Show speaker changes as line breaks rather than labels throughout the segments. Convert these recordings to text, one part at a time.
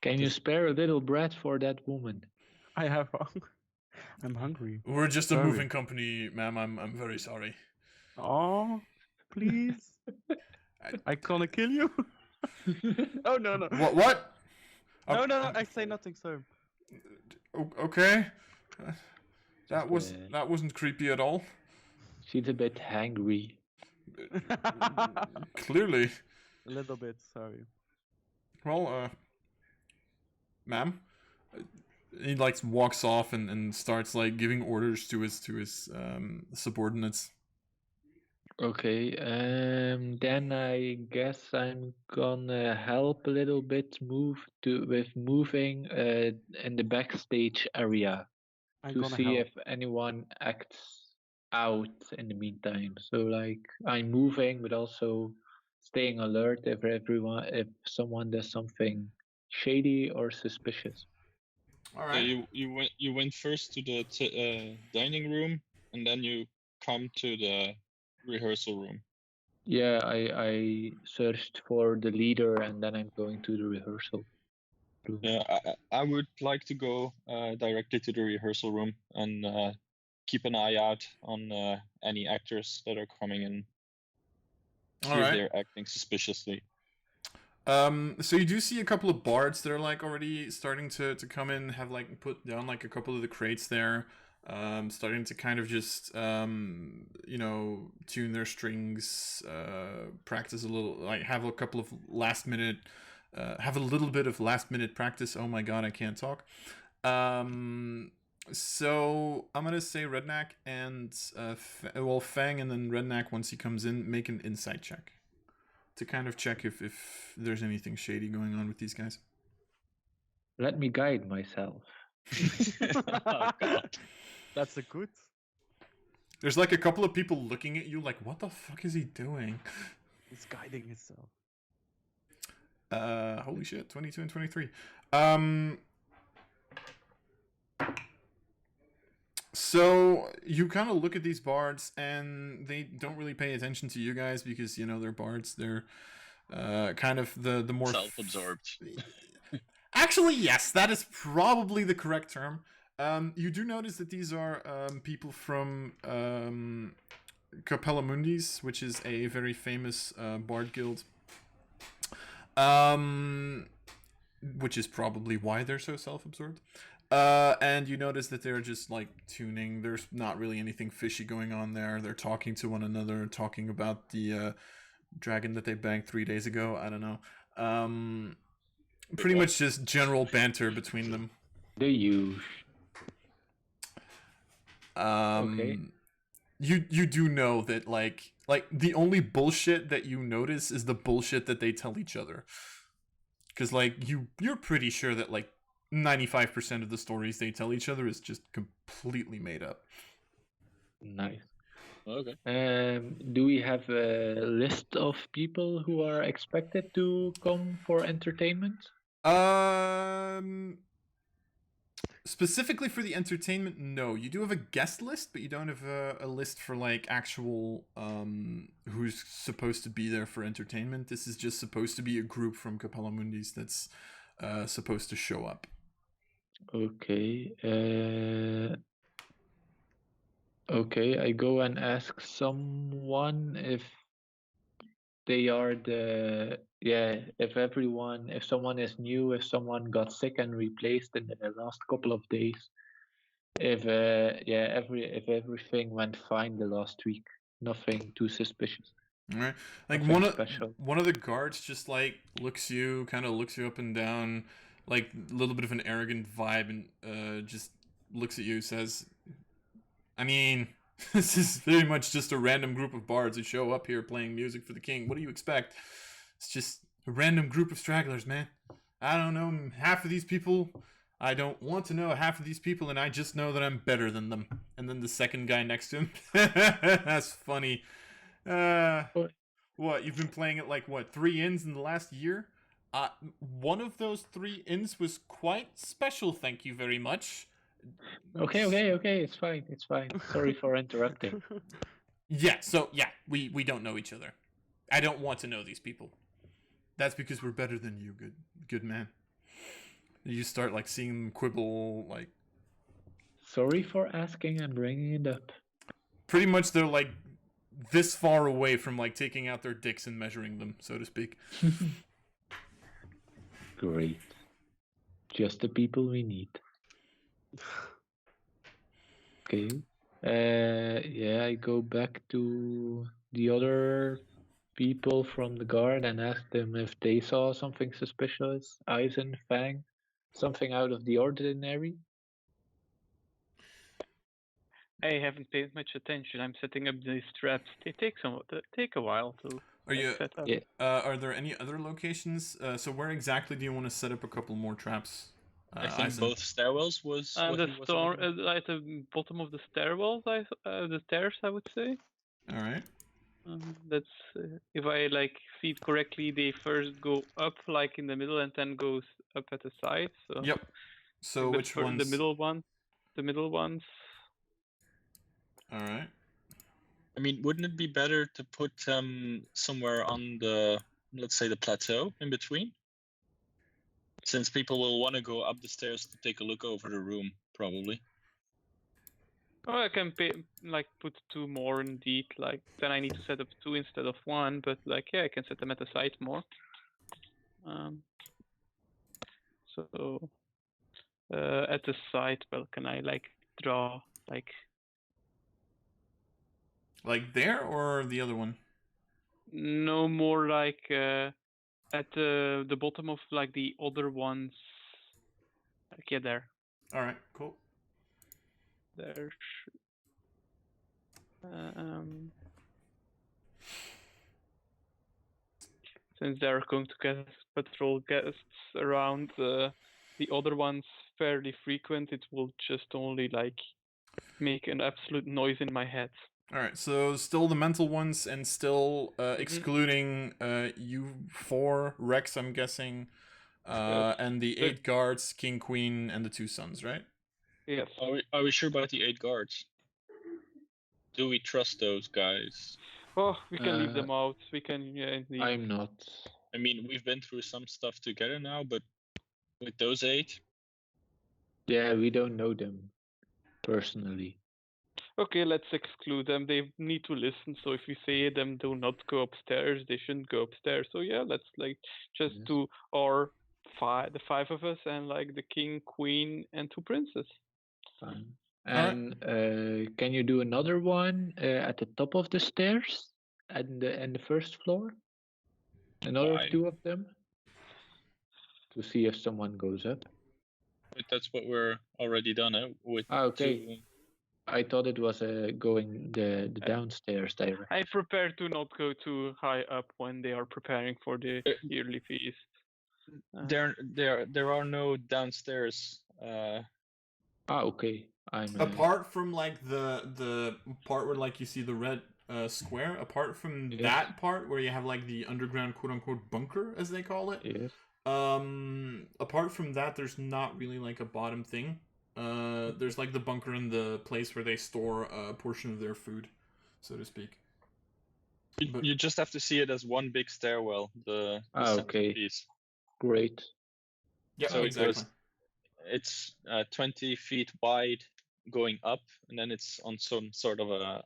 Can you spare a little bread for that woman?
I have I'm hungry.
We're just a
Sorry.
moving company, ma'am. I'm very sorry.
Oh, please. I gonna kill you. Oh no.
What?
No. I say nothing, sir.
Okay. That wasn't creepy at all.
She's a bit hangry.
Clearly.
A little bit. Sorry.
Well, ma'am. He like walks off and starts like giving orders to his subordinates.
Okay, then I guess I'm gonna help a little bit with moving in the backstage area
I'm
to
gonna
see
help.
if anyone acts out in the meantime. So like I'm moving, but also staying alert if someone does something shady or suspicious.
All
So
right.
you went first to the dining room, and then you come to the rehearsal room.
Yeah, I searched for the leader and then I'm going to the rehearsal room.
Yeah, I would like to go directly to the rehearsal room and keep an eye out on any actors that are coming in. See if they're acting suspiciously.
So you do see a couple of bards that are like already starting to come in, have like put down like a couple of the crates there, starting to kind of just tune their strings, practice a little, like have a couple of have a little bit of last minute practice. Oh my god, I can't talk. So I'm gonna say Rednak and Fang, and then Rednak once he comes in, make an insight check to kind of check if there's anything shady going on with these guys.
Let me guide myself.
Oh, God.
That's a good.
There's like a couple of people looking at you like, what the fuck is he doing?
He's guiding himself.
Holy shit, 22 and 23. So you kind of look at these bards and they don't really pay attention to you guys because, they're bards. They're kind of the more
self-absorbed.
Actually, yes, that is probably the correct term. You do notice that these are people from Capella Mundis, which is a very famous bard guild. Which is probably why they're so self-absorbed. And you notice that they're just like tuning. There's not really anything fishy going on there. They're talking to one another, talking about the dragon that they banged 3 days ago. I don't know. Pretty much just general banter between them.
The use.
Okay. You do know that like the only bullshit that you notice is the bullshit that they tell each other. Because like you're pretty sure that like 95% of the stories they tell each other is just completely made up.
Nice.
Okay.
Do we have a list of people who are expected to come for entertainment?
Specifically for the entertainment, no. You do have a guest list, but you don't have a list for like actual who's supposed to be there for entertainment. This is just supposed to be a group from Capella Mundis that's supposed to show up.
Okay. Okay, I go and ask someone if they are if someone is new, if someone got sick and replaced in the last couple of days, if everything went fine the last week, nothing too suspicious.
All right, like one of the guards just like looks you up and down, like a little bit of an arrogant vibe, and just looks at you, says, I mean, this is very much just a random group of bards who show up here playing music for the king. What do you expect? It's just a random group of stragglers, man. I don't know half of these people. I don't want to know half of these people, and I just know that I'm better than them. And then the second guy next to him. That's funny. What? You've been playing at like, 3 inns in the last year? One of those 3 inns was quite special, thank you very much.
Okay, it's fine. Sorry for interrupting.
Yeah, we don't know each other. I don't want to know these people. That's because we're better than you, good man. You start like seeing them quibble, like.
Sorry for asking and bringing it up.
Pretty much, they're like this far away from like taking out their dicks and measuring them, so to speak.
Great. Just the people we need. Okay. Yeah, I go back to the other people from the guard and ask them if they saw something suspicious. Izon, Fang, something out of the ordinary.
I haven't paid much attention. I'm setting up these traps. They take a while to set up.
Yeah.
Are there any other locations? So where exactly do you want to set up a couple more traps?
I think
Izon?
both stairwells was.
And
what
the
he was
storm
talking about.
at the bottom of the stairwells, the stairs, I would say.
All right.
That's if I like see it correctly, they first go up like in the middle and then goes up at the side. So
Yep. So which ones?
The middle one. The middle ones.
All right.
I mean, wouldn't it be better to put them somewhere on the, let's say, the plateau in between? Since people will want to go up the stairs to take a look over the room, probably.
Oh, I can put two more indeed. Like then I need to set up two instead of one, but like yeah, I can set them at the side more. So at the side, well, can I like draw
like there or the other one?
No more like at the bottom of like the other ones. Like yeah, there.
All right, cool.
There. Since they're going to get patrol guests around the other ones fairly frequent, it will just only like make an absolute noise in my head.
All right, so still the mental ones, and still excluding you 4 Rex, I'm guessing,
Yes.
and the 8 guards, King, Queen, and the 2 sons, right?
Yes.
Are we sure about the 8 guards? Do we trust those guys?
Oh, we can leave them out. We can, yeah, indeed.
I'm not.
I mean, we've been through some stuff together now, but with those 8?
Yeah, we don't know them personally.
Okay, let's exclude them. They need to listen. So if we say them do not go upstairs, they shouldn't go upstairs. So yeah, let's like just do the 5 of us, and like the king, queen, and 2 princes.
Fine. And can you do another one at the top of the stairs and the first floor? Another 2 of them to see if someone goes up.
But that's what we're already done with.
Okay.
2.
I thought it was going the downstairs direction.
I prepare to not go too high up when they are preparing for the yearly feast.
There are no downstairs.
Okay.
Apart from like the part where like you see the red square, apart from that part where you have like the underground quote unquote bunker as they call it.
Yes.
Apart from that, there's not really like a bottom thing. There's like the bunker in the place where they store a portion of their food, so to speak.
You just have to see it as one big stairwell. The
okay.
Piece.
Great.
Yeah,
so
exactly.
It's 20 feet wide going up, and then it's on some sort of a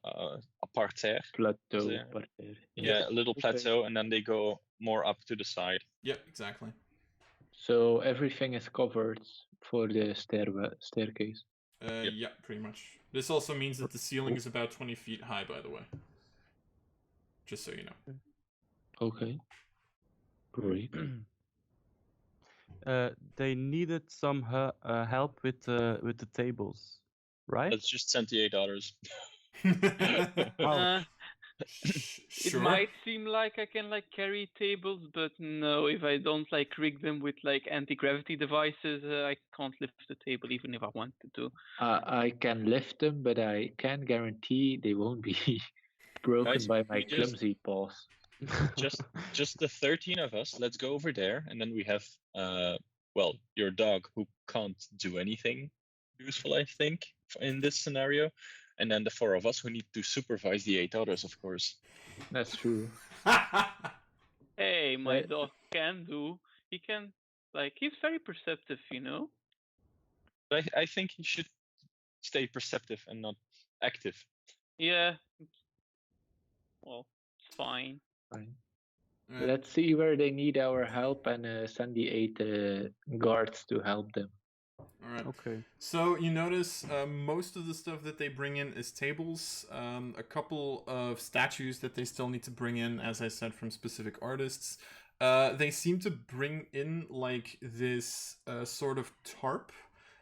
parterre.
Plateau.
Yeah, a little plateau, and then they go more up to the side.
Yeah, exactly.
So everything is covered for the staircase.
Yeah, pretty much. This also means that the ceiling is about 20 feet high, by the way. Just so you know.
Okay. Great.
They needed some help with the tables, right?
Let's just send the $8.
It might seem like I can like carry tables, but no, if I don't like rig them with like anti-gravity devices, I can't lift the table even if I wanted to.
I can lift them, but I can't guarantee they won't be broken by my clumsy paws.
Just the 13 of us. Let's go over there, and then we have your dog who can't do anything useful, I think, in this scenario. And then the 4 of us who need to supervise the 8 others, of course.
That's true.
Hey, my dog can do. He can Like, he's very perceptive, you know?
But I think he should stay perceptive and not active.
Yeah. Well, it's fine.
Fine.
Right.
Let's see where they need our help and send the 8 guards to help them.
All right.
Okay.
So you notice most of the stuff that they bring in is tables, a couple of statues that they still need to bring in, as I said, from specific artists. They seem to bring in like this sort of tarp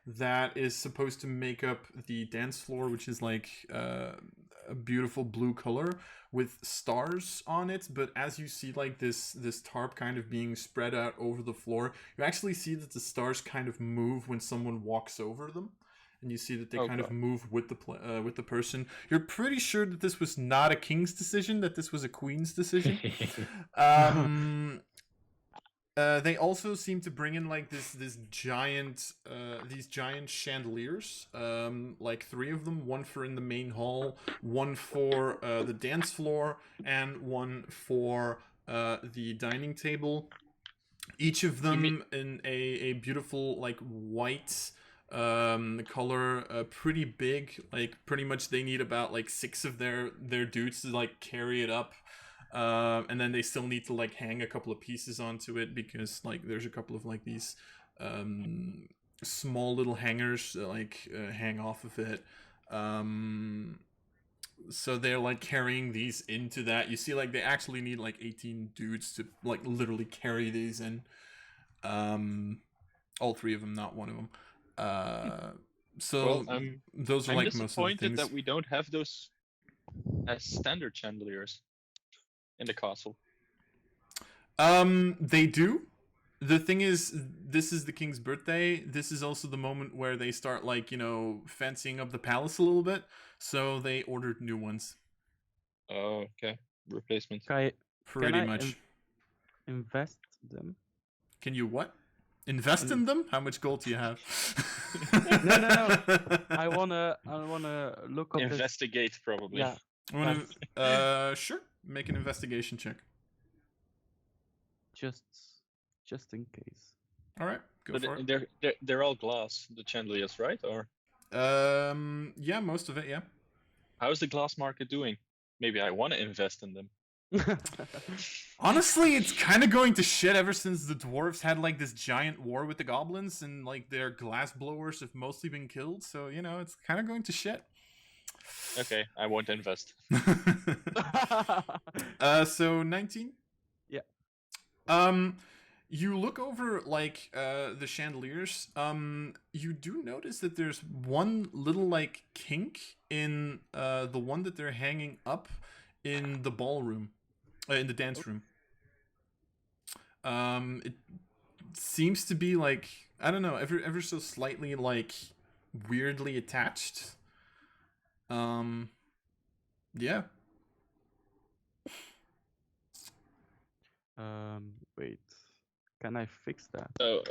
that is supposed to make up the dance floor, which is like a beautiful blue color with stars on it. But as you see like this tarp kind of being spread out over the floor, you actually see that the stars kind of move when someone walks over them, and you see that they kind of move with the person. You're pretty sure that this was not a king's decision, that this was a queen's decision. They also seem to bring in like these giant chandeliers, like 3 of them, one for in the main hall, one for the dance floor, and one for the dining table. Each of them in a beautiful like white color, pretty big. Like pretty much they need about like 6 of their dudes to like carry it up. And then they still need to like hang a couple of pieces onto it, because like there's a couple of like these small little hangers that like hang off of it. So they're like carrying these into that. You see like they actually need like 18 dudes to like literally carry these in. All 3 of them, not one of them. So those are like most of the things.
I'm disappointed that we don't have those as standard chandeliers in the castle.
They do. The thing is, this is the king's birthday. This is also the moment where they start like, you know, fancying up the palace a little bit. So they ordered new ones.
Oh, okay. Replacement.
Pretty much.
Invest them.
Can you what? Invest in them? How much gold do you have?
No. I wanna look up.
Investigate, probably.
Yeah.
Sure. Make an investigation check.
Just in case.
All right, go for
it. They're all glass, the chandeliers, right? Or
yeah, most of it, yeah.
How's the glass market doing? Maybe I want to invest in them.
Honestly, it's kind of going to shit ever since the dwarves had like this giant war with the goblins, and like their glass blowers have mostly been killed. So you know, it's kind of going to shit.
Okay, I won't invest.
So 19?
Yeah.
You look over like the chandeliers. You do notice that there's one little like kink in the one that they're hanging up in the ballroom, in the dance room. It seems to be like, I don't know, ever so slightly like weirdly attached. Yeah.
Wait. Can I fix that?
So,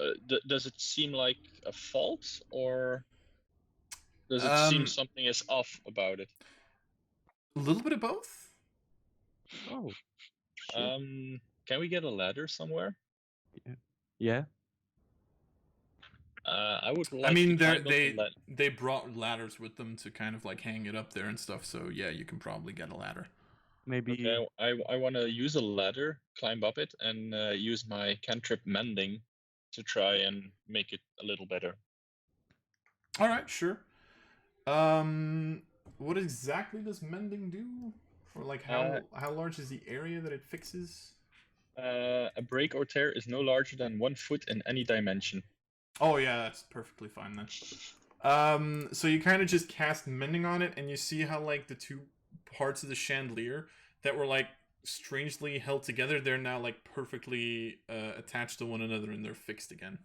does it seem like a fault, or does it seem something is off about it?
A little bit of both.
Oh.
Shit. Can we get a ladder somewhere?
Yeah.
I would like.
I mean, they brought ladders with them to kind of like hang it up there and stuff. So yeah, you can probably get a ladder.
Maybe.
Okay, I want to use a ladder, climb up it, and use my cantrip mending to try and make it a little better.
All right, sure. What exactly does mending do? Or like how large is the area that it fixes?
A break or tear is no larger than 1 foot in any dimension.
Oh yeah, that's perfectly fine then. So you kind of just cast mending on it, and you see how like the 2 parts of the chandelier that were like strangely held together, they're now like perfectly attached to one another, and they're fixed again.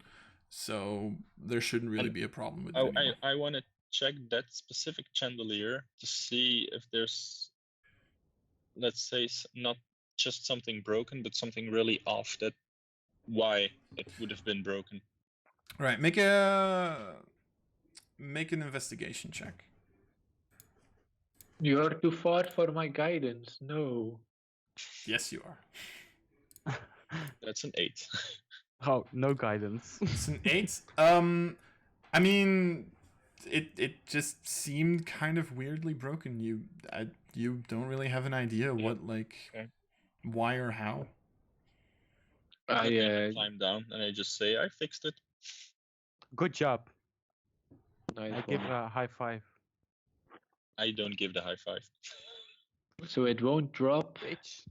So there shouldn't really be a problem with it.
I want to check that specific chandelier to see if there's, let's say, not just something broken, but something really off, that why it would have been broken.
Right, make an investigation check.
You're too far for my guidance. No.
Yes, you are.
That's an 8.
Oh, no guidance.
It's an 8. I mean, it just seemed kind of weirdly broken. You don't really have an idea what why or how.
I climb down and I just say I fixed it.
Good job.
Nice
I give
one.
a high five.
I don't give the high five.
So it won't drop.
Bitch.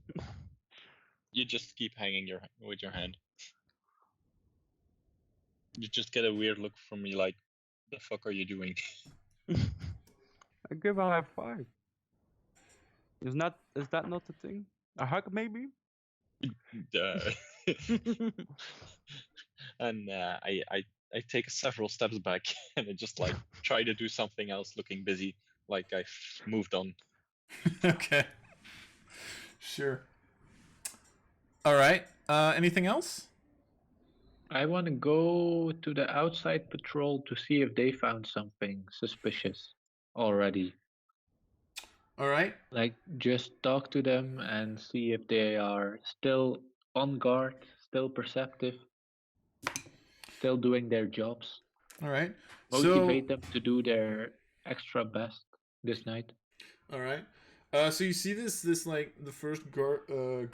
You just keep hanging with your hand. You just get a weird look from me like, the fuck are you doing?
I give a high five. Is that not the thing? A hug maybe?
And I take several steps back and I just like try to do something else, looking busy, like I've moved on.
Okay. Sure. All right. Anything else?
I want to go to the outside patrol to see if they found something suspicious already.
All right.
Like, just talk to them and see if they are still on guard, still perceptive, still doing their jobs.
All right.
Motivate them to do their extra best this night.
All right. So you see this like the first guard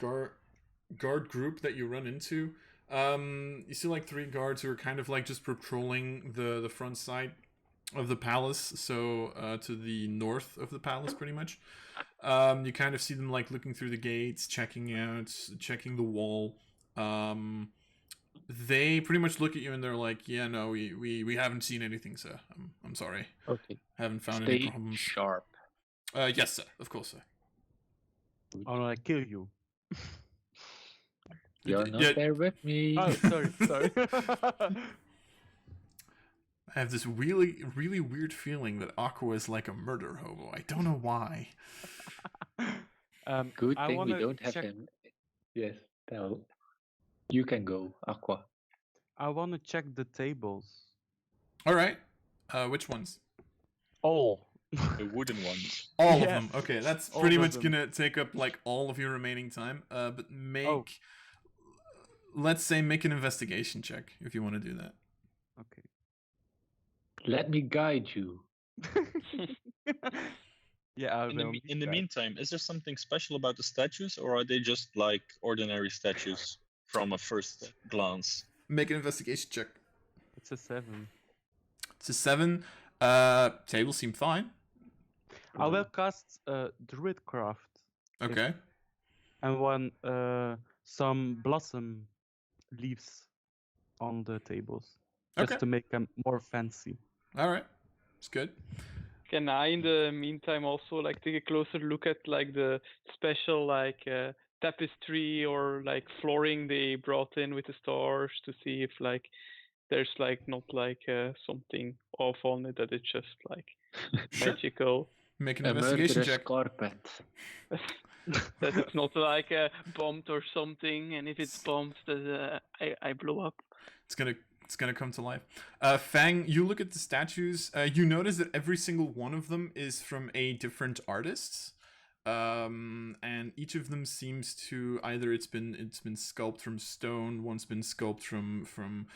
group that you run into. You see like 3 guards who are kind of like just patrolling the front side of the palace, so to the north of the palace pretty much. You kind of see them like looking through the gates, checking the wall. They pretty much look at you and they're like, yeah, no, we haven't seen anything, sir. I'm sorry.
Okay.
Haven't found
Stay
any problems.
sharp.
Yes, sir. Of course, sir.
Or I kill you.
You're not there with me.
Oh, sorry.
I have this really, really weird feeling that Aqua is like a murder hobo. I don't know why.
Good thing we don't have him. Yes, tell. You can go, Aqua.
I want to check the tables.
All right. Which ones?
All.
The wooden ones.
All of them. Okay, that's pretty much gonna take up like all of your remaining time. But let's say make an investigation check if you want to do that.
Okay.
Let me guide you.
Yeah.
In the meantime, is there something special about the statues, or are they just like ordinary statues from a first glance?
Make an investigation check.
It's a 7.
It's a 7. Tables seem fine.
I will cast Druidcraft.
Okay.
And some blossom leaves on the tables. Just to make them more fancy.
All right. It's good.
Can I, in the meantime, also like take a closer look at like the special like tapestry or like flooring they brought in with the stars to see if like there's like not like something off on it, that it's just like magical.
Make an investigation check.
Carpet.
That it's not like bombed or something, and if it's bombed, that I blow up.
It's gonna come to life. Fang, you look at the statues. You notice that every single one of them is from a different artist, and each of them seems to either it's been sculpted from stone, one's been sculpted from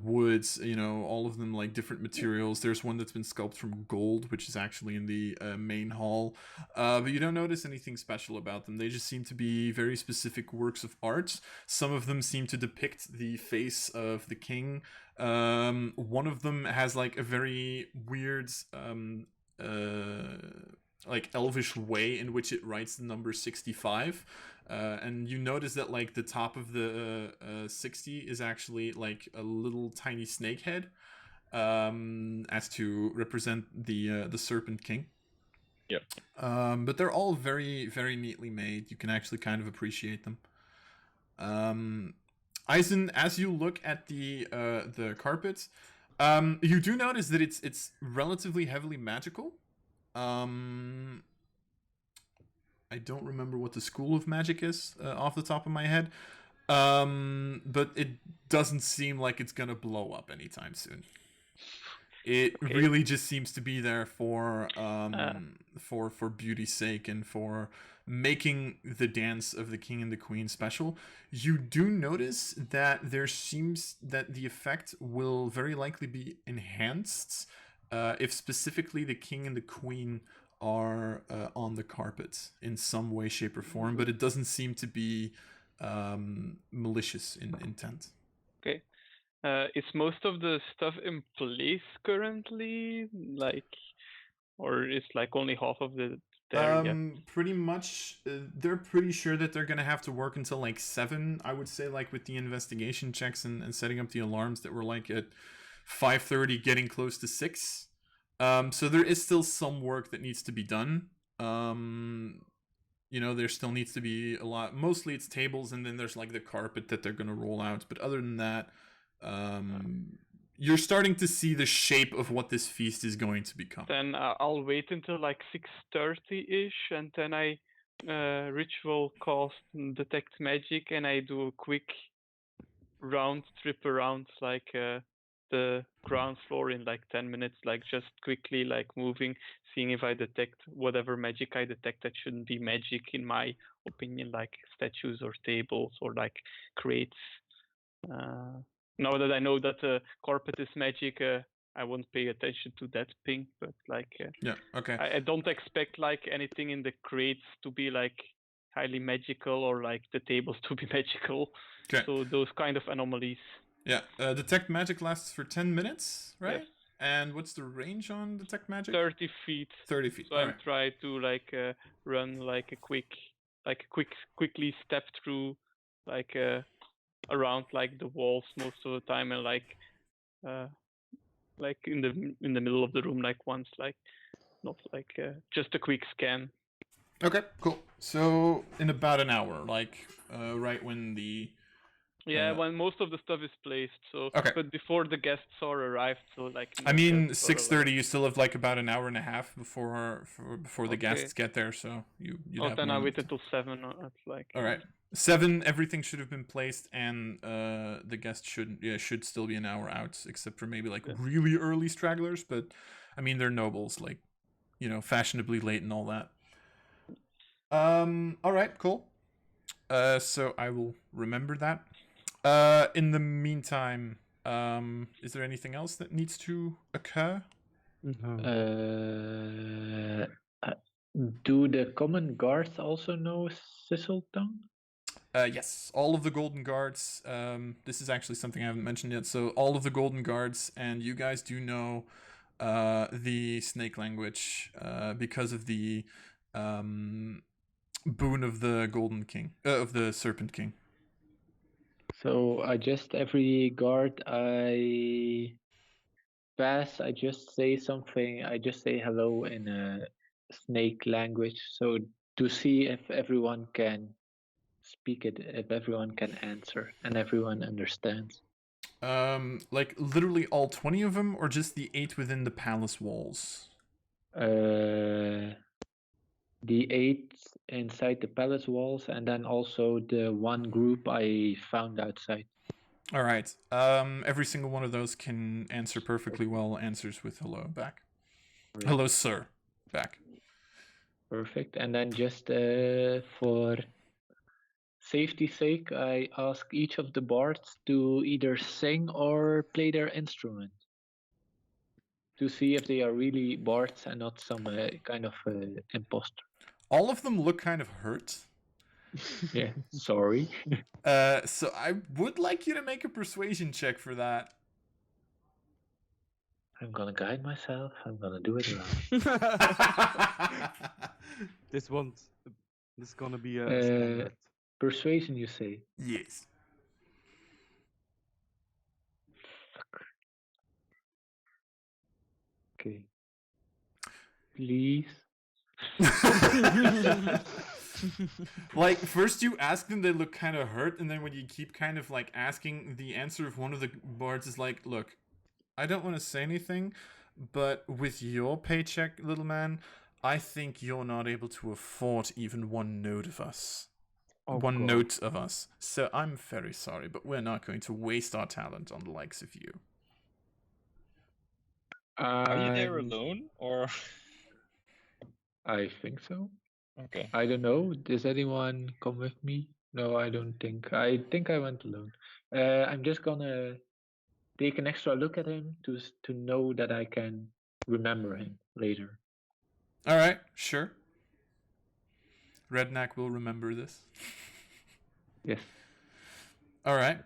woods. You know, all of them like different materials. There's one that's been sculpted from gold, which is actually in the main hall. But you don't notice anything special about them. They just seem to be very specific works of art. Some of them seem to depict the face of the king. One of them has like a very weird like elvish way in which it writes the number 65. And you notice that like the top of the 60 is actually like a little tiny snake head, as to represent the Serpent King.
Yep.
But they're all very, very neatly made. You can actually kind of appreciate them. Izon, as you look at the carpet, you do notice that it's relatively heavily magical. I don't remember what the school of magic is off the top of my head, but it doesn't seem like it's gonna blow up anytime soon. It really just seems to be there for beauty's sake and for making the dance of the king and the queen special. You do notice that there seems that the effect will very likely be enhanced if specifically the king and the queen are on the carpet in some way, shape, or form, but it doesn't seem to be malicious in intent.
Okay. Is most of the stuff in place currently, or is only half of it there yet?
Pretty much. They're pretty sure that they're gonna have to work until 7. I would say with the investigation checks and setting up the alarms that were at 5:30, getting close to 6. So there is still some work that needs to be done. There still needs to be a lot. Mostly it's tables, and then there's the carpet that they're gonna roll out. But other than that, you're starting to see the shape of what this feast is going to become.
Then I'll wait until 6:30-ish, and then I ritual cast detect magic, and I do a quick trip around the ground floor in 10 minutes, just quickly moving, seeing if I detect whatever magic I detect that shouldn't be magic in my opinion, statues or tables or crates. Now that I know that carpet is magic, I won't pay attention to that ping, but
yeah, okay.
I don't expect anything in the crates to be highly magical or the tables to be magical.
Okay.
So those kind of anomalies.
Yeah, detect magic lasts for 10 minutes, right?
Yes.
And what's the range on detect magic?
30 feet.
30 feet.
So I try to run quickly step through around the walls most of the time, and in the middle of the room once, not just a quick scan.
Okay, cool. So in about an hour, right when the
when most of the stuff is placed. So
okay.
But before the guests are arrived, so
I mean 6:30. You still have about an hour and a half before the guests get there. So you'd have.
Then I wait until 7.
All right. 7. Everything should have been placed, and the guests should still be an hour out, except for maybe really early stragglers. But I mean they're nobles, fashionably late and all that. All right, cool. So I will remember that. In the meantime, is there anything else that needs to occur?
Do the common guards also know Sizzle Tongue?
Yes, all of the golden guards. This is actually something I haven't mentioned yet. So all of the golden guards, and you guys do know the snake language because of the boon of the golden king, of the serpent king.
So every guard I pass, I just say something. I just say hello in a snake language, so to see if everyone can speak it, if everyone can answer, and everyone understands.
Literally all 20 of them, or just the 8 within the palace walls?
The 8 inside the palace walls, and then also the one group I found outside.
All right. Every single one of those can answer perfectly well. Answers with hello back. Right. Hello, sir. Back.
Perfect. And then just for safety's sake, I ask each of the bards to either sing or play their instrument, to see if they are really bards and not some kind of imposter.
All of them look kind of hurt.
Yeah, sorry.
So I would like you to make a persuasion check for that.
I'm gonna guide myself. I'm gonna do it right.
This is gonna be a standard.
Persuasion, you say?
Yes.
Fuck. Okay. Please.
First you ask them, they look kind of hurt, and then when you keep kind of asking, the answer of one of the bards is look, I don't want to say anything, but with your paycheck, little man, I think you're not able to afford even one note of us. Note of us. So I'm very sorry, but we're not going to waste our talent on the likes of you.
Are you there alone, or?
I think so.
Okay.
I don't know. Does anyone come with me? No, I don't think. I think I went alone. I'm just gonna take an extra look at him to know that I can remember him later.
All right, sure. Rednak will remember this.
Yes.
All right.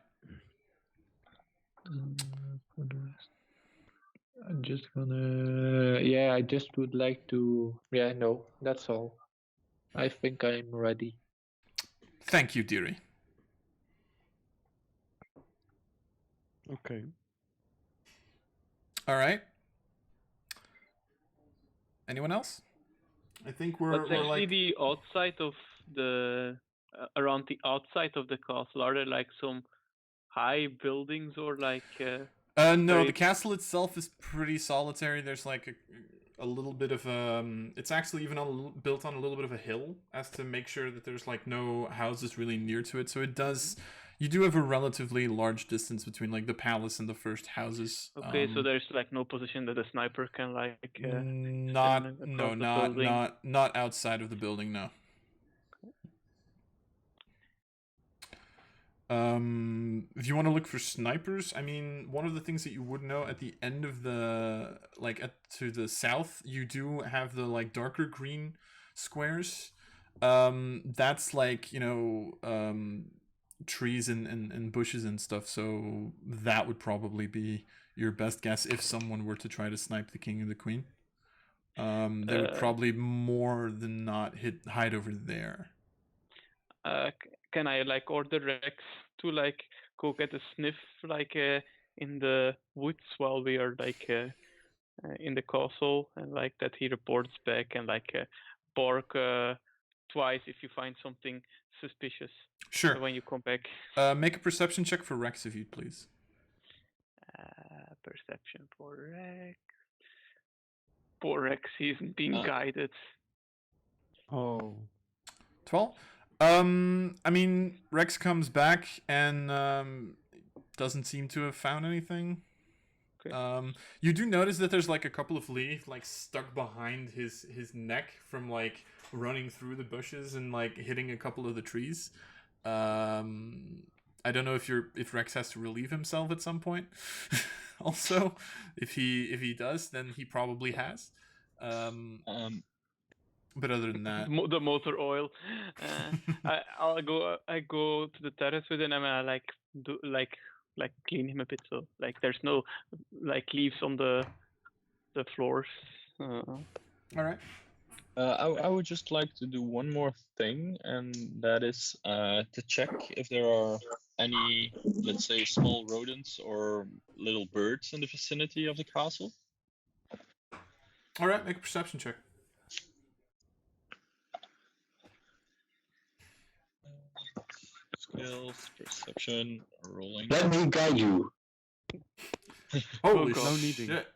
For the rest, I'm just gonna. Yeah, I just would like to. Yeah, no, that's all. I think I'm ready.
Thank you, dearie.
Okay.
All right. Anyone else? I think we're
actually
like
the outside of the around the outside of the castle. Are there like some high buildings or like?
no, the castle itself is pretty solitary. There's like a little bit of it's actually even built on a little bit of a hill as to make sure that there's like no houses really near to it. So it does. You do have a relatively large distance between like the palace and the first houses.
Okay, so there's like no position that a sniper can like.
Not outside of the building. No. If you want to look for snipers, I mean, one of the things that you would know at the end of the to the south, you do have the like darker green squares. That's like trees and bushes and stuff. So that would probably be your best guess if someone were to try to snipe the king and the queen. They would probably more than not hide over there.
Can I like order Rex to like go get a sniff like in the woods while we are like in the castle, and like that he reports back and like bark twice if you find something suspicious.
Sure.
When you come back.
Make a perception check for Rex if you'd please.
Perception for Rex. Poor Rex, he's being guided.
Oh.
12? I mean, Rex comes back and doesn't seem to have found anything. Okay. You do notice that there's like a couple of leaves like stuck behind his neck from like running through the bushes and like hitting a couple of the trees. I don't know if Rex has to relieve himself at some point. Also, if he does, then he probably has. But other than that,
the motor oil. I go to the terrace with him and I like do like clean him a bit, so like there's no like leaves on the floors.
All right.
I would just like to do one more thing, and that is to check if there are any, let's say, small rodents or little birds in the vicinity of the castle.
All right, make a perception check.
Skills, perception, rolling.
Let me guide you.
Holy shit!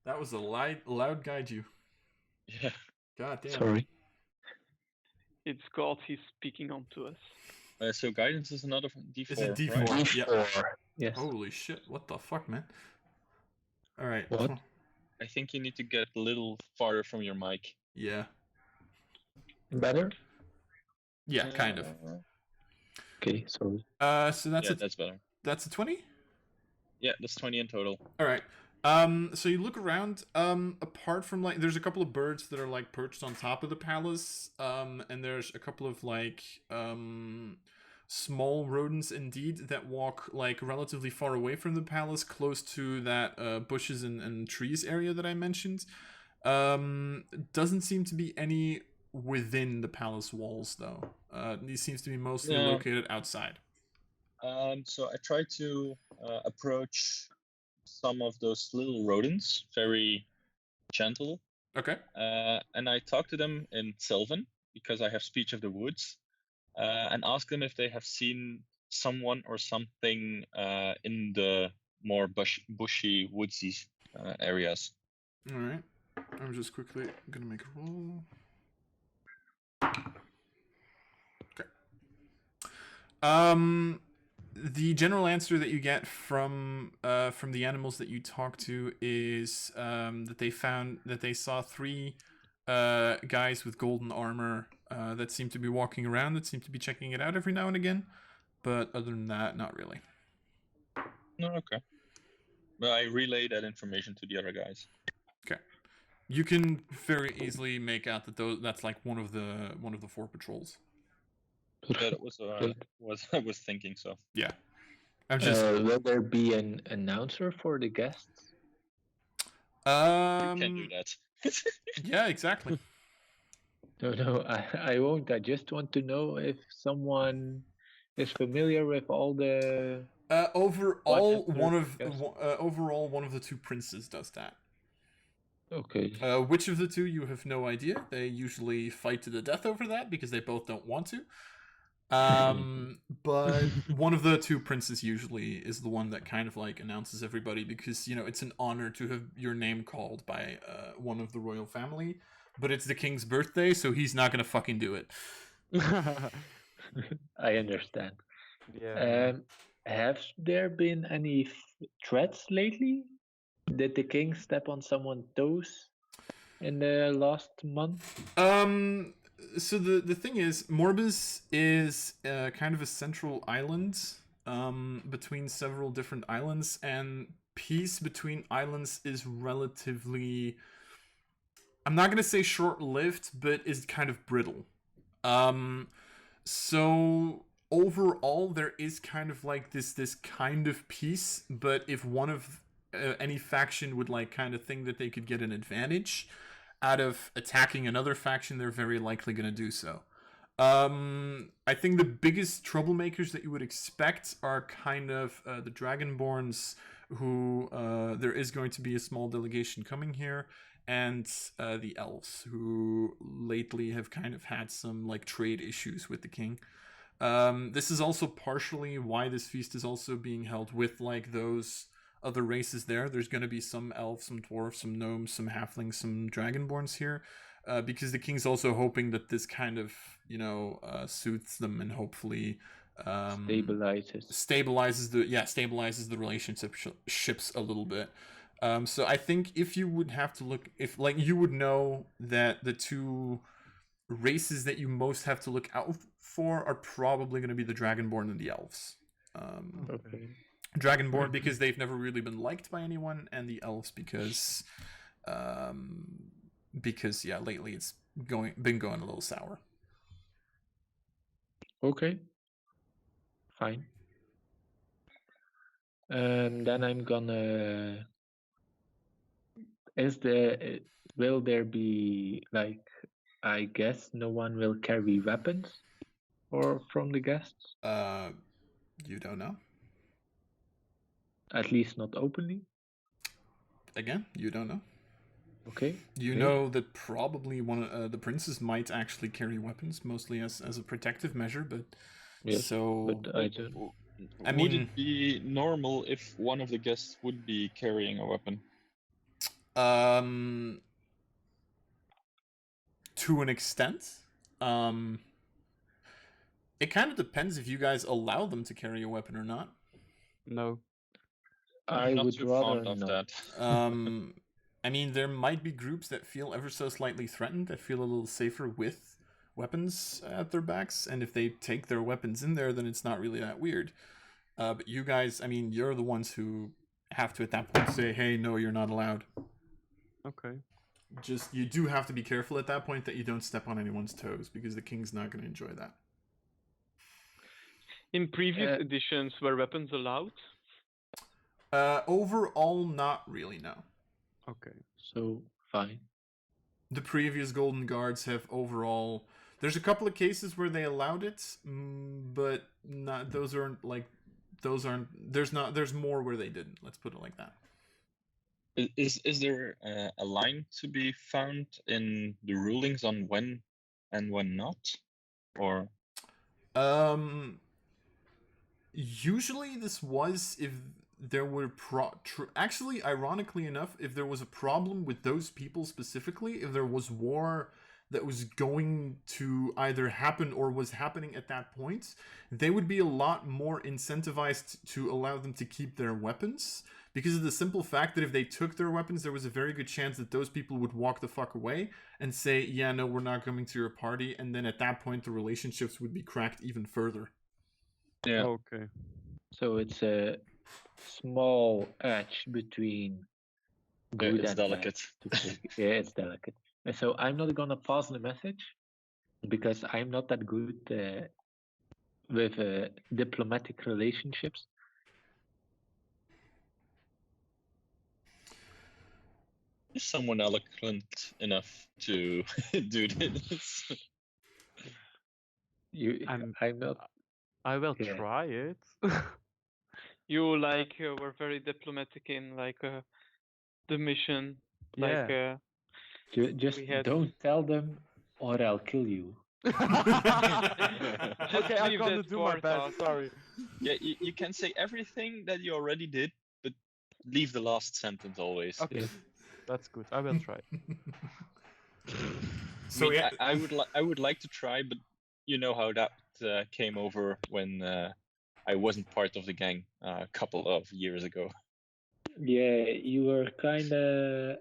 That was a loud guide you.
Yeah.
God damn.
Sorry.
It's God. He's speaking on to us.
So guidance is another D4.
It's a D4.
Right?
D4.
Yeah.
Yes.
Holy shit! What the fuck, man? All right.
What?
I think you need to get a little farther from your mic.
Yeah.
Better?
Yeah, kind of.
Okay, sorry.
So that's
that's better.
That's a 20?
Yeah, that's 20 in total.
All right. So you look around. Apart from like, there's a couple of birds that are like perched on top of the palace. And there's a couple of like small rodents indeed that walk like relatively far away from the palace, close to that bushes and trees area that I mentioned. Doesn't seem to be any within the palace walls though. These seems to be mostly located outside.
So I try to approach some of those little rodents, very gentle.
Okay.
And I talk to them in Sylvan, because I have speech of the woods, and ask them if they have seen someone or something in the more bushy, woodsy areas.
All right. I'm just quickly gonna make a roll. Okay. the general answer that you get from the animals that you talk to is that they saw 3 guys with golden armor that seem to be walking around, that seem to be checking it out every now and again. But other than that, not really.
No, okay. Well, I relay that information to the other guys.
Okay. You can very easily make out that that's like one of the 4 patrols.
That was I was thinking so.
Yeah. I'm just.
Will there be an announcer for the guests?
You can do that.
Yeah, exactly.
No, I won't. I just want to know if someone is familiar with all the.
Overall, one of the 2 princes does that.
Okay.
Which of the 2, you have no idea. They usually fight to the death over that because they both don't want to. But one of the 2 princes usually is the one that kind of like announces everybody, because it's an honor to have your name called by one of the royal family. But it's the king's birthday, so he's not gonna fucking do it.
I understand.
Yeah.
Have there been any threats lately? Did the king step on someone's toes in the last month?
So the thing is, Morbus is kind of a central island between several different islands, and peace between islands is relatively, I'm not gonna say short-lived, but is kind of brittle. So overall, there is kind of like this kind of peace, but if one of any faction would like kind of think that they could get an advantage out of attacking another faction, they're very likely going to do so. I think the biggest troublemakers that you would expect are kind of the Dragonborns, who there is going to be a small delegation coming here, and the elves, who lately have kind of had some like trade issues with the king. This is also partially why this feast is also being held with like those other races there. There's going to be some elves, some dwarves, some gnomes, some halflings, some dragonborns here, because the king's also hoping that this kind of soothes them and hopefully stabilizes the relationships a little bit. So I think if you would have to look, if like you would know that the 2 races that you most have to look out for are probably going to be the Dragonborn and the elves.
Okay.
Dragonborn because they've never really been liked by anyone, and the elves because lately it's been going a little sour.
Okay. Fine. Then I'm gonna. Will there be like? I guess no one will carry weapons, or from the guests.
You don't know.
At least not openly.
Again, you don't know.
Okay.
You know that probably one of the princes might actually carry weapons, mostly as a protective measure, but
yes,
so.
But I don't.
Would it be normal if one of the guests would be carrying a weapon?
To an extent. It kind of depends if you guys allow them to carry a weapon or not.
No.
I
not
would
too
rather
fond of
not.
that.
I mean, there might be groups that feel ever so slightly threatened, that feel a little safer with weapons at their backs, and if they take their weapons in there, then it's not really that weird. But you guys, I mean, you're the ones who have to at that point say, hey, no, you're not allowed.
Okay.
Just, you do have to be careful at that point that you don't step on anyone's toes, because the king's not going to enjoy that.
In previous editions, were weapons allowed?
Overall, not really, no.
Okay.
So, fine.
The previous Golden Guards have overall... There's a couple of cases where they allowed it, but not. Those aren't like... Those aren't... There's more where they didn't. Let's put it like that.
Is there a line to be found in the rulings on when and when not? Or...
Usually this was if there were actually, ironically enough, if there was a problem with those people specifically, if there was war that was going to either happen or was happening at that point, they would be a lot more incentivized to allow them to keep their weapons, because of the simple fact that if they took their weapons, there was a very good chance that those people would walk the fuck away and say, yeah, no, we're not coming to your party, and then at that point the relationships would be cracked even further.
Yeah.
Okay.
So it's a small edge between good
It's
and
delicate.
bad. Yeah, it's delicate. And so I'm not gonna pass the message because I'm not that good with diplomatic relationships.
Is someone eloquent enough to do this?
I'm not.
I will
Yeah.
try it.
You were very diplomatic in the mission. Like
Yeah.
Just
we had-
don't tell them or I'll kill you.
Just
Okay, I'm
leave
gonna
that
do my
part
best.
out.
Sorry.
Yeah, you can say everything that you already did, but leave the last sentence always.
Okay, that's good. I will try.
So yeah,
I would like to try, but you know how that came over when I wasn't part of the gang a couple of years ago.
Yeah, you were kind of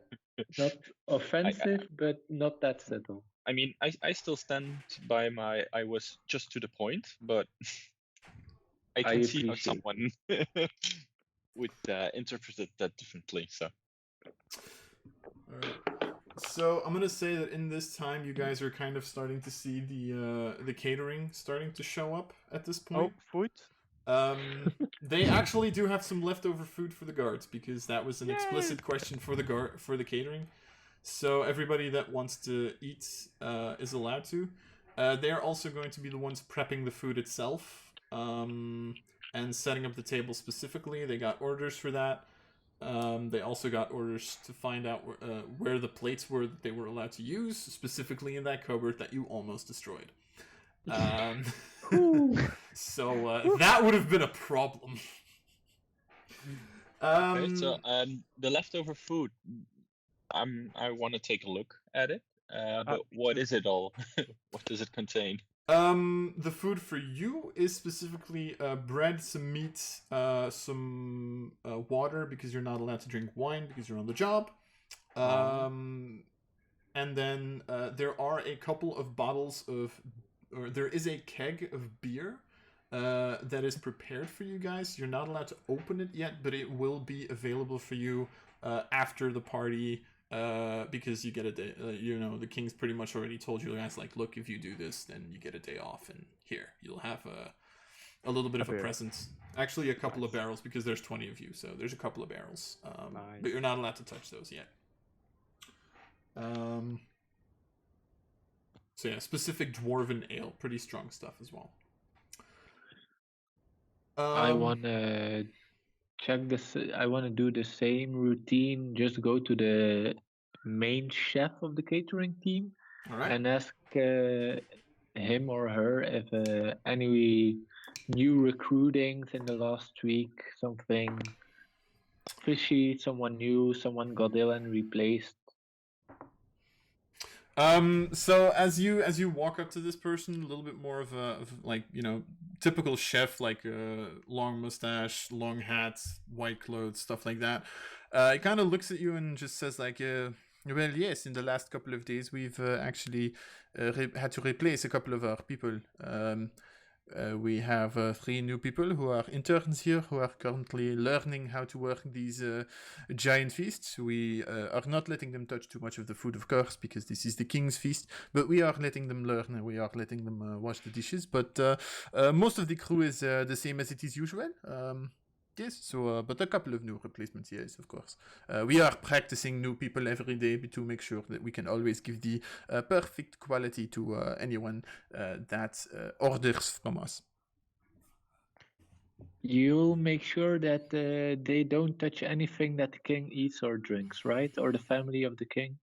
not offensive, but not that subtle.
I mean, I still stand by I was just to the point, but I can see how someone would interpret that differently. So.
All right. So I'm gonna say that in this time, you guys are kind of starting to see the catering starting to show up at this point.
Oh, food.
They actually do have some leftover food for the guards, because that was an explicit question for the catering. So everybody that wants to eat is allowed to. They're also going to be the ones prepping the food itself and setting up the table specifically. They got orders for that. They also got orders to find out where the plates were that they were allowed to use, specifically in that cupboard that you almost destroyed. So that would have been a problem.
Okay, so the leftover food, I want to take a look at it. But what is it all? What does it contain?
The food for you is specifically bread, some meat, some water, because you're not allowed to drink wine because you're on the job. And then there are a couple of bottles or there is a keg of beer that is prepared for you guys. You're not allowed to open it yet, but it will be available for you after the party. Because you get a day, the king's pretty much already told you guys, like, look, if you do this, then you get a day off, and here, you'll have a little bit of a present. Actually, a couple of barrels, because there's 20 of you, so there's a couple of barrels. But you're not allowed to touch those yet. So yeah, specific dwarven ale, pretty strong stuff as well.
I want to check this. I want to do the same routine. Just go to the main chef of the catering team and ask him or her if any new recruitings in the last week, something fishy, someone new, someone got ill and replaced.
So as you walk up to this person, a little bit more of typical chef, like long mustache, long hat, white clothes, stuff like that. He kind of looks at you and just says like, well, yes, in the last couple of days we've actually had to replace a couple of our people. We have 3 new people who are interns here, who are currently learning how to work these giant feasts. We are not letting them touch too much of the food, of course, because this is the king's feast, but we are letting them learn, and we are letting them wash the dishes. But most of the crew is the same as it is usual. Yes, so, but a couple of new replacements, yes, of course. We are practicing new people every day to make sure that we can always give the perfect quality to anyone that orders from us.
You'll make sure that they don't touch anything that the king eats or drinks, right? Or the family of the king?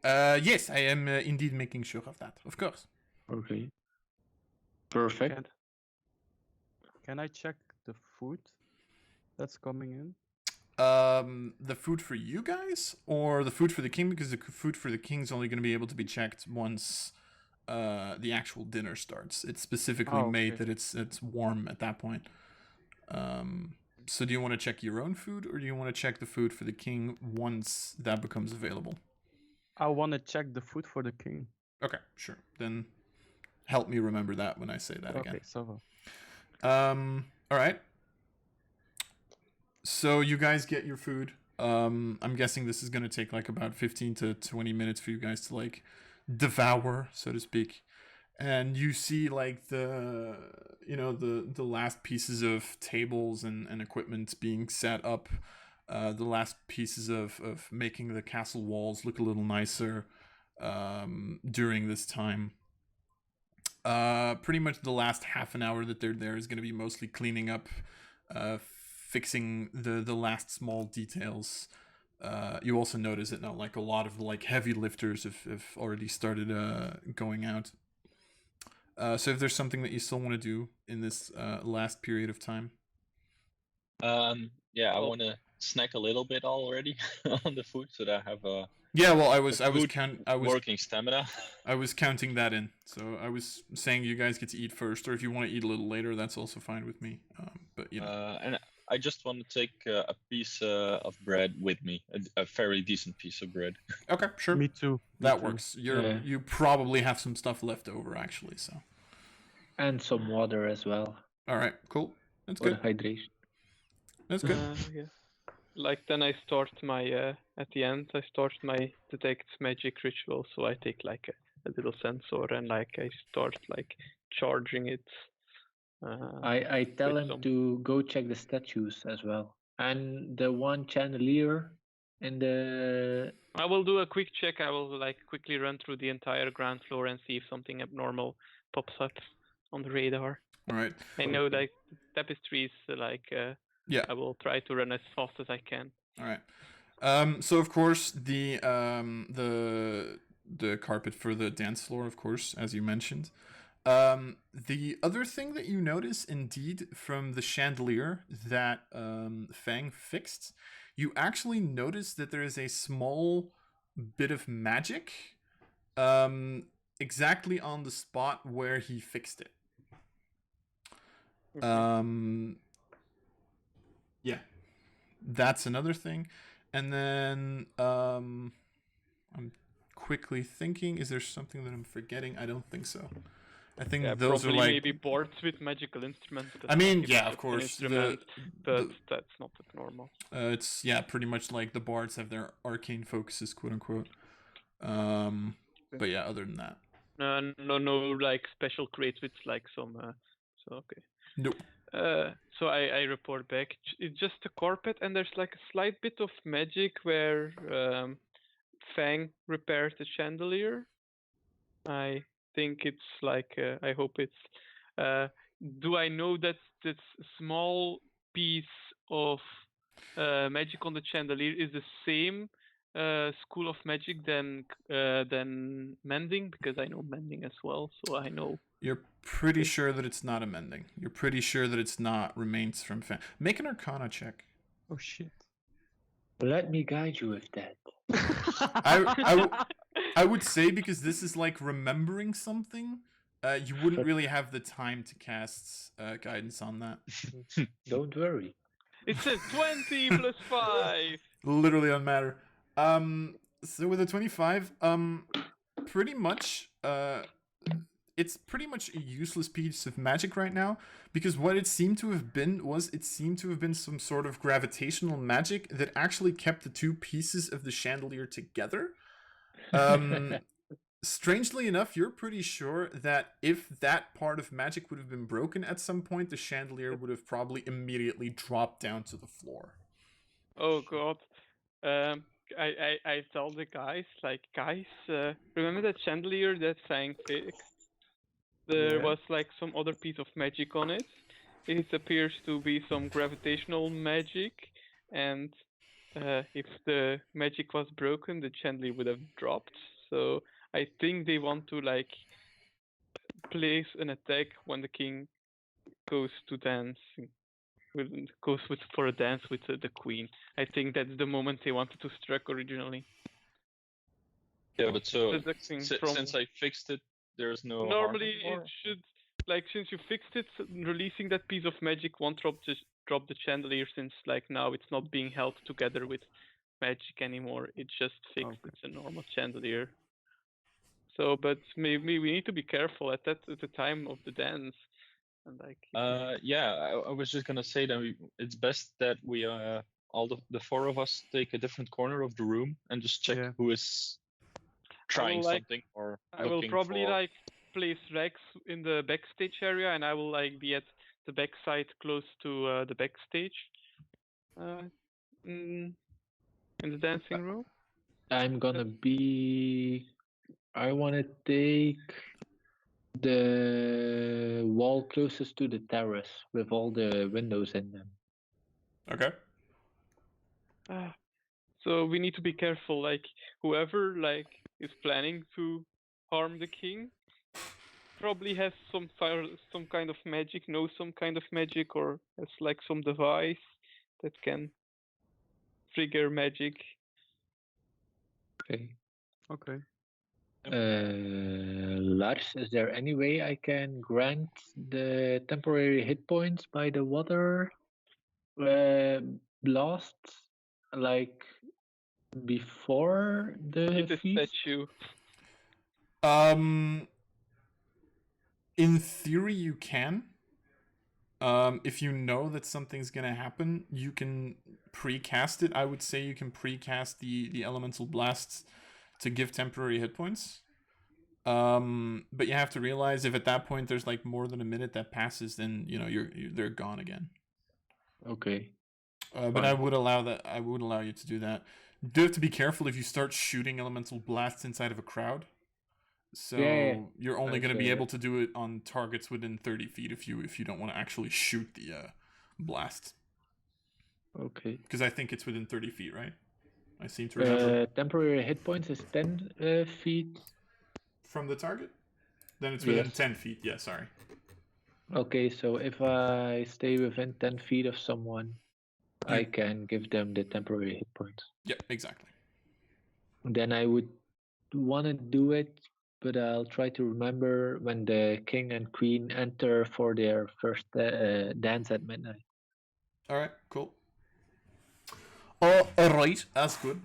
Yes, I am indeed making sure of that, of course.
Okay. Perfect.
Can I check the food that's coming in?
the food for you guys or the food for the king? Because the food for the king is only going to be able to be checked once the actual dinner starts. It's specifically made that it's warm at that point. So do you want to check your own food, or do you want to check the food for the king once that becomes available?
I want to check the food for the king.
Okay, sure. Then help me remember that when I say that again.
Okay, so.
All right. So you guys get your food. I'm guessing this is going to take like about 15 to 20 minutes for you guys to like devour, so to speak. And you see like the last pieces of tables and equipment being set up, the last pieces of making the castle walls look a little nicer during this time. Pretty much the last half an hour that they're there is going to be mostly cleaning up, fixing the last small details. You also notice that now like a lot of like heavy lifters have already started going out. So if there's something that you still want to do in this last period of time.
Yeah, I want to snack a little bit already on the food so that I have a working stamina.
I was counting that in. So I was saying you guys get to eat first, or if you want to eat a little later, that's also fine with me. But you know.
And I just want to take a piece of bread with me, a very decent piece of bread.
Okay, sure.
Me too.
That works. You probably have some stuff left over actually, so.
And some water as well.
All right, cool. That's
for
good.
Hydration.
That's good.
Yeah. Like then I start my at the end I start my detect magic ritual, so I take like a little sensor and like I start like charging it.
I tell him to go check the statues as well, and the one chandelier in the.
I will do a quick check. I will like quickly run through the entire ground floor and see if something abnormal pops up on the radar.
All right.
I know like tapestries like.
Yeah.
I will try to run as fast as I can.
All right. So of course the carpet for the dance floor, of course, as you mentioned. The other thing that you notice, indeed, from the chandelier that Fang fixed, you actually notice that there is a small bit of magic, exactly on the spot where he fixed it. Yeah, that's another thing. And then I'm quickly thinking, is there something that I'm forgetting? I don't think so. I think those are like
maybe boards with magical instruments.
I mean, yeah, of course.
But that's not normal.
It's pretty much like the bards have their arcane focuses, quote unquote. But yeah, other than that.
No, like special crates with like some. So okay.
Nope.
So I report back. It's just a carpet, and there's like a slight bit of magic where Fang repairs the chandelier. I think it's like I hope it's. Do I know that this small piece of magic on the chandelier is the same school of magic than mending? Because I know mending as well, so I know.
You're pretty sure that it's not a mending. You're pretty sure that it's not remains from Fang. Make an Arcana check.
Oh shit.
Let me guide you with that.
I would say, because this is like remembering something, you wouldn't really have the time to cast guidance on that.
Don't worry.
It's a 20 plus 5.
Literally on matter. So with a 25, pretty much, it's pretty much a useless piece of magic right now, because what it seemed to have been some sort of gravitational magic that actually kept the two pieces of the chandelier together. Strangely enough, you're pretty sure that if that part of magic would have been broken at some point, the chandelier would have probably immediately dropped down to the floor.
Oh god. I tell the guys, like, remember that chandelier that Fang fixed? There was like some other piece of magic on it. It appears to be some gravitational magic, and if the magic was broken, the chandelier would have dropped. So I think they want to like place an attack when the king goes to dancing. goes for a dance with the queen. I think that's the moment they wanted to strike originally.
Yeah, but so since I fixed it, there's no.
Normally it should, like, since you fixed it, releasing that piece of magic won't drop the chandelier, since like now it's not being held together with magic anymore. It's just fixed. Okay. It's a normal chandelier. So, but maybe we need to be careful at the time of the dance. And like.
Yeah, I was just gonna say that it's best that we all the four of us take a different corner of the room and just check who is trying something or
I will probably like place Rex in the backstage area, and I will like be at the backside close to the backstage in the dancing room.
I'm gonna be. I want to take the wall closest to the terrace with all the windows in them.
Okay.
So we need to be careful. Like whoever like is planning to harm the king probably has some kind of magic, knows some kind of magic, or has like some device that can trigger magic.
Okay.
Okay.
Lars, is there any way I can grant the temporary hit points by the water blast, like before the feast?
Statue.
In theory, you can. If you know that something's gonna happen, you can precast it. I would say you can precast the elemental blasts to give temporary hit points. But you have to realize if at that point there's like more than a minute that passes, then they're gone again.
Okay.
But I would allow that. I would allow you to do that. You do have to be careful if you start shooting elemental blasts inside of a crowd. So you're only going to be able to do it on targets within 30 feet if you don't want to actually shoot the blast.
Okay.
Because I think it's within 30 feet, right? I seem to remember.
Temporary hit points is 10 feet.
From the target? Then it's within 10 feet. Yeah, sorry.
Okay, so if I stay within 10 feet of someone, I can give them the temporary hit points.
Yep, exactly.
Then I would want to do it, but I'll try to remember when the king and queen enter for their first dance at midnight.
All right, cool. All right, that's good.